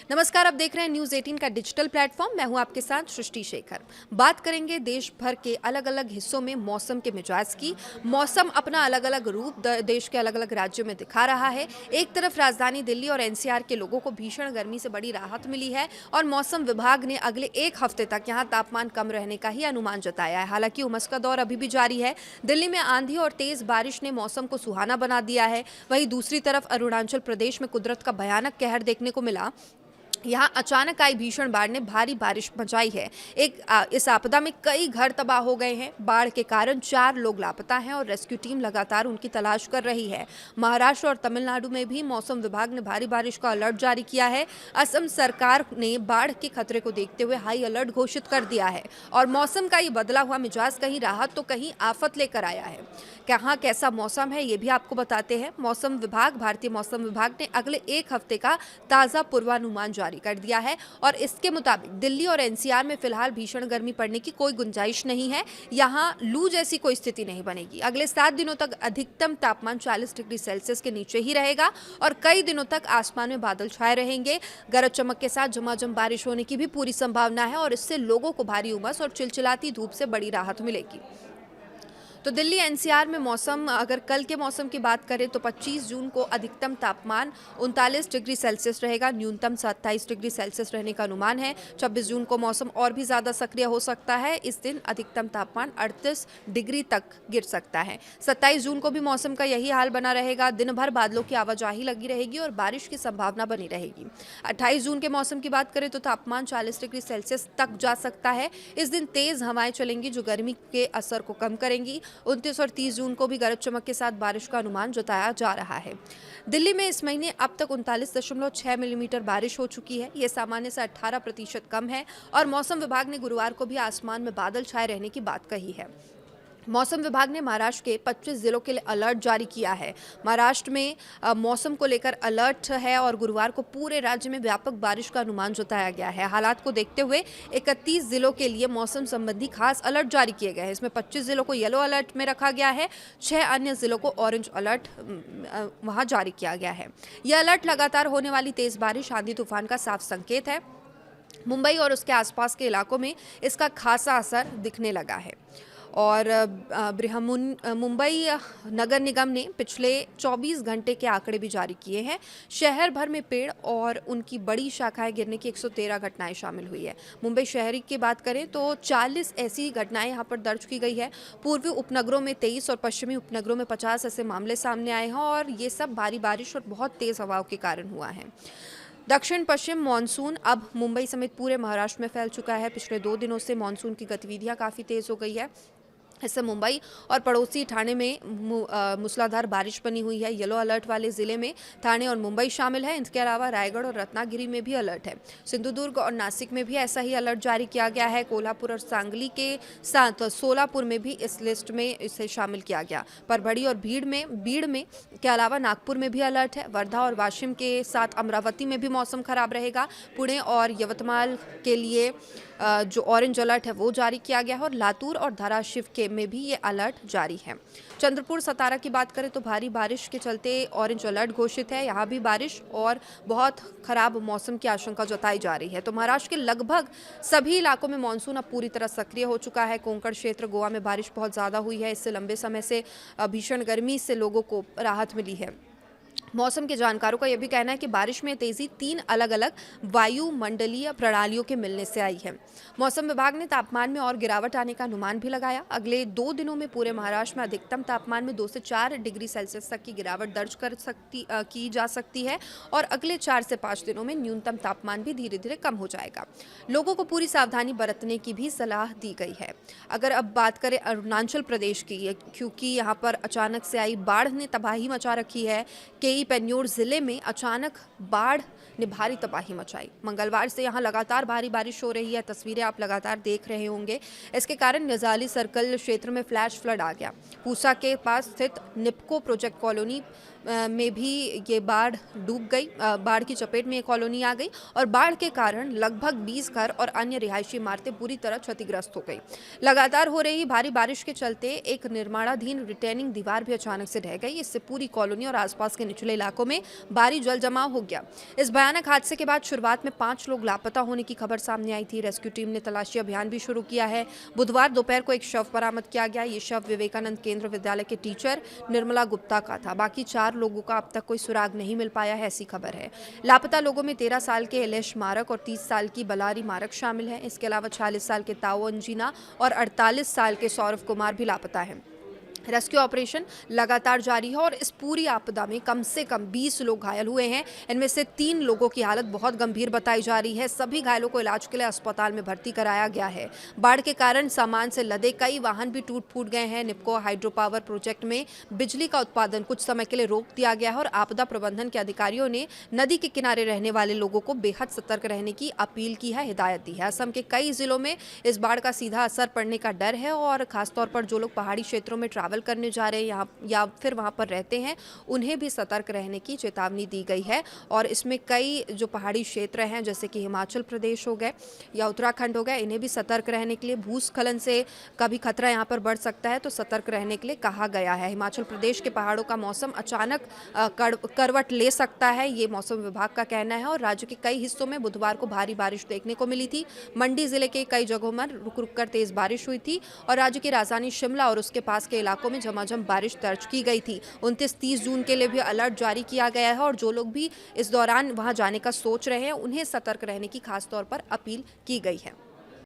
नमस्कार, आप देख रहे हैं न्यूज़ 18 का डिजिटल प्लेटफॉर्म। मैं हूं आपके साथ सृष्टि शेखर। बात करेंगे देश भर के अलग अलग हिस्सों में मौसम के मिजाज की। मौसम अपना अलग अलग रूप देश के अलग अलग राज्यों में दिखा रहा है। एक तरफ राजधानी दिल्ली और एनसीआर के लोगों को भीषण गर्मी से बड़ी राहत मिली है और मौसम विभाग ने अगले एक हफ्ते तक यहाँ तापमान कम रहने का ही अनुमान जताया है। हालांकि उमस का दौर अभी भी जारी है। दिल्ली में आंधी और तेज बारिश ने मौसम को सुहाना बना दिया है। वहीं दूसरी तरफ अरुणाचल प्रदेश में कुदरत का भयानक कहर देखने को मिला। यहाँ अचानक आई भीषण बाढ़ ने भारी बारिश मचाई है। इस आपदा में कई घर तबाह हो गए हैं। बाढ़ के कारण 4 लोग लापता हैं और रेस्क्यू टीम लगातार उनकी तलाश कर रही है। महाराष्ट्र और तमिलनाडु में भी मौसम विभाग ने भारी बारिश का अलर्ट जारी किया है। असम सरकार ने बाढ़ के खतरे को देखते हुए हाई अलर्ट घोषित कर दिया है और मौसम का ये बदला हुआ मिजाज कहीं राहत तो कहीं आफत लेकर आया है। कहाँ कैसा मौसम है ये भी आपको बताते हैं। भारतीय मौसम विभाग ने अगले एक हफ्ते का ताज़ा पूर्वानुमान जारी कर दिया है और इसके मुताबिक दिल्ली और एनसीआर में फिलहाल भीषण गर्मी पड़ने की कोई गुंजाइश नहीं है। यहाँ लू जैसी कोई स्थिति नहीं बनेगी। अगले 7 दिनों तक अधिकतम तापमान 40 डिग्री सेल्सियस के नीचे ही रहेगा और कई दिनों तक आसमान में बादल छाए रहेंगे। गरज चमक के साथ झमाझम बारिश होने की भी पूरी संभावना है और इससे लोगों को भारी उमस और चिलचिलाती धूप से बड़ी राहत मिलेगी। तो दिल्ली एनसीआर में मौसम, अगर कल के मौसम की बात करें तो 25 जून को अधिकतम तापमान 39 डिग्री सेल्सियस रहेगा, न्यूनतम 27 डिग्री सेल्सियस रहने का अनुमान है। 26 जून को मौसम और भी ज़्यादा सक्रिय हो सकता है। इस दिन अधिकतम तापमान 38 डिग्री तक गिर सकता है। 27 जून को भी मौसम का यही हाल बना रहेगा। दिन भर बादलों की आवाजाही लगी रहेगी और बारिश की संभावना बनी रहेगी। 28 जून के मौसम की बात करें तो तापमान 40 डिग्री सेल्सियस तक जा सकता है। इस दिन तेज़ हवाएं चलेंगी जो गर्मी के असर को कम करेंगी। 29 और 30 जून को भी गरज चमक के साथ बारिश का अनुमान जताया जा रहा है। दिल्ली में इस महीने अब तक 39.6 मिलीमीटर बारिश हो चुकी है। ये सामान्य से 18% कम है और मौसम विभाग ने गुरुवार को भी आसमान में बादल छाए रहने की बात कही है। मौसम विभाग ने महाराष्ट्र के 25 जिलों के लिए अलर्ट जारी किया है। महाराष्ट्र में मौसम को लेकर अलर्ट है और गुरुवार को पूरे राज्य में व्यापक बारिश का अनुमान जताया गया है। हालात को देखते हुए 31 जिलों के लिए मौसम संबंधी खास अलर्ट जारी किए गए हैं। इसमें 25 जिलों को येलो अलर्ट में रखा गया है। 6 अन्य जिलों को ऑरेंज अलर्ट वहां जारी किया गया है। यह अलर्ट लगातार होने वाली तेज बारिश, आंधी तूफान का साफ संकेत है। मुंबई और उसके आसपास के इलाकों में इसका खासा असर दिखने लगा है और मुंबई नगर निगम ने पिछले 24 घंटे के आंकड़े भी जारी किए हैं। शहर भर में पेड़ और उनकी बड़ी शाखाएं गिरने की 113 घटनाएं शामिल हुई है। मुंबई शहरी की बात करें तो 40 ऐसी घटनाएं यहां पर दर्ज की गई है। पूर्वी उपनगरों में 23 और पश्चिमी उपनगरों में 50 ऐसे मामले सामने आए हैं और ये सब भारी बारिश और बहुत तेज़ हवाओं के कारण हुआ है। दक्षिण पश्चिम मानसून अब मुंबई समेत पूरे महाराष्ट्र में फैल चुका है। पिछले 2 दिनों से मानसून की गतिविधियां काफ़ी तेज़ हो गई है। इससे मुंबई और पड़ोसी ठाणे में मूसलाधार बारिश बनी हुई है। येलो अलर्ट वाले जिले में ठाणे और मुंबई शामिल है। इसके अलावा रायगढ़ और रत्नागिरी में भी अलर्ट है। सिंधुदुर्ग और नासिक में भी ऐसा ही अलर्ट जारी किया गया है। कोल्हापुर और सांगली के साथ सोलापुर में भी इस लिस्ट में इसे शामिल किया गया। परभणी और बीड़ में के अलावा नागपुर में भी अलर्ट है। वर्धा और वाशिम के साथ अमरावती में भी मौसम खराब रहेगा। पुणे और यवतमाल के लिए जो ऑरेंज अलर्ट है वो जारी किया गया है और लातूर और धाराशिव के में भी ये अलर्ट जारी है। चंद्रपुर सतारा की बात करें तो भारी बारिश के चलते ऑरेंज अलर्ट घोषित है। यहाँ भी बारिश और बहुत खराब मौसम की आशंका जताई जा रही है। तो महाराष्ट्र के लगभग सभी इलाकों में मानसून अब पूरी तरह सक्रिय हो चुका है। कोंकण क्षेत्र, गोवा में बारिश बहुत ज़्यादा हुई है। इससे लंबे समय से भीषण गर्मी से लोगों को राहत मिली है। मौसम के जानकारों का यह भी कहना है कि बारिश में तेजी 3 अलग अलग वायुमंडलीय प्रणालियों के मिलने से आई है। मौसम विभाग ने तापमान में और गिरावट आने का अनुमान भी लगाया। अगले 2 दिनों में पूरे महाराष्ट्र में अधिकतम तापमान में 2 से 4 डिग्री सेल्सियस तक की गिरावट दर्ज की जा सकती है और अगले 4 से 5 दिनों में न्यूनतम तापमान भी धीरे धीरे कम हो जाएगा। लोगों को पूरी सावधानी बरतने की भी सलाह दी गई है। अगर अब बात करें अरुणाचल प्रदेश की, क्योंकि यहाँ पर अचानक से आई बाढ़ ने तबाही मचा रखी है। कई पेन्योर जिले में अचानक बाढ़ ने भारी तबाही मचाई। मंगलवार से यहाँ लगातार भारी बारिश हो रही है। तस्वीरें आप लगातार देख रहे होंगे। इसके कारण निजाली सर्कल क्षेत्र में फ्लैश फ्लड आ गया। पूसा के पास स्थित निप्को प्रोजेक्ट कॉलोनी में भी ये बाढ़ डूब गई। बाढ़ की चपेट में ये कॉलोनी आ गई और बाढ़ के कारण लगभग 20 घर और अन्य रिहायशी इमारतें पूरी तरह क्षतिग्रस्त हो गई। लगातार हो रही भारी बारिश के चलते एक निर्माणाधीन रिटेनिंग दीवार भी अचानक से ढह गई। इससे पूरी कॉलोनी और आसपास के निचले इलाकों में भारी जल जमाव हो गया। इस भयानक हादसे के बाद शुरुआत में 5 लोग लापता होने की खबर सामने आई थी। रेस्क्यू टीम ने तलाशी अभियान भी शुरू किया है। बुधवार दोपहर को एक शव बरामद किया गया। ये शव विवेकानंद केंद्र विद्यालय के टीचर निर्मला गुप्ता का था। बाकी 4 लोगों का अब तक कोई सुराग नहीं मिल पाया है, ऐसी खबर है। लापता लोगों में 13 साल के इलेश मारक और 30 साल की बलारी मारक शामिल हैं। इसके अलावा 46 साल के ताओ अंजीना और 48 साल के सौरभ कुमार भी लापता हैं। रेस्क्यू ऑपरेशन लगातार जारी है और इस पूरी आपदा में कम से कम 20 लोग घायल हुए हैं। इनमें से 3 लोगों की हालत बहुत गंभीर बताई जा रही है। सभी घायलों को इलाज के लिए अस्पताल में भर्ती कराया गया है। बाढ़ के कारण सामान से लदे कई वाहन भी टूट फूट गए हैं। निप्को हाइड्रो पावर प्रोजेक्ट में बिजली का उत्पादन कुछ समय के लिए रोक दिया गया है और आपदा प्रबंधन के अधिकारियों ने नदी के किनारे रहने वाले लोगों को बेहद सतर्क रहने की अपील की है, हिदायत दी है। असम के कई जिलों में इस बाढ़ का सीधा असर पड़ने का डर है और खासतौर पर जो लोग पहाड़ी क्षेत्रों में ट्रैवल करने जा रहे हैं यहाँ या फिर वहाँ पर रहते हैं, उन्हें भी सतर्क रहने की चेतावनी दी गई है। और इसमें कई जो पहाड़ी क्षेत्र हैं जैसे कि हिमाचल प्रदेश हो गए या उत्तराखंड हो गए, इन्हें भी सतर्क रहने के लिए भूस्खलन से कभी खतरा यहाँ पर बढ़ सकता है, तो सतर्क रहने के लिए कहा गया है। हिमाचल प्रदेश के पहाड़ों का मौसम अचानक करवट ले सकता है, ये मौसम विभाग का कहना है। और राज्य के कई हिस्सों में बुधवार को भारी बारिश देखने को मिली थी। मंडी जिले के कई जगहों में रुक रुक कर तेज बारिश हुई थी और राज्य की राजधानी शिमला और उसके पास के इलाकों में झमाझम बारिश दर्ज की गई थी। 29-30 जून के लिए भी अलर्ट जारी किया गया है और जो लोग भी इस दौरान वहां जाने का सोच रहे हैं, उन्हें सतर्क रहने की खास तौर पर अपील की गई है।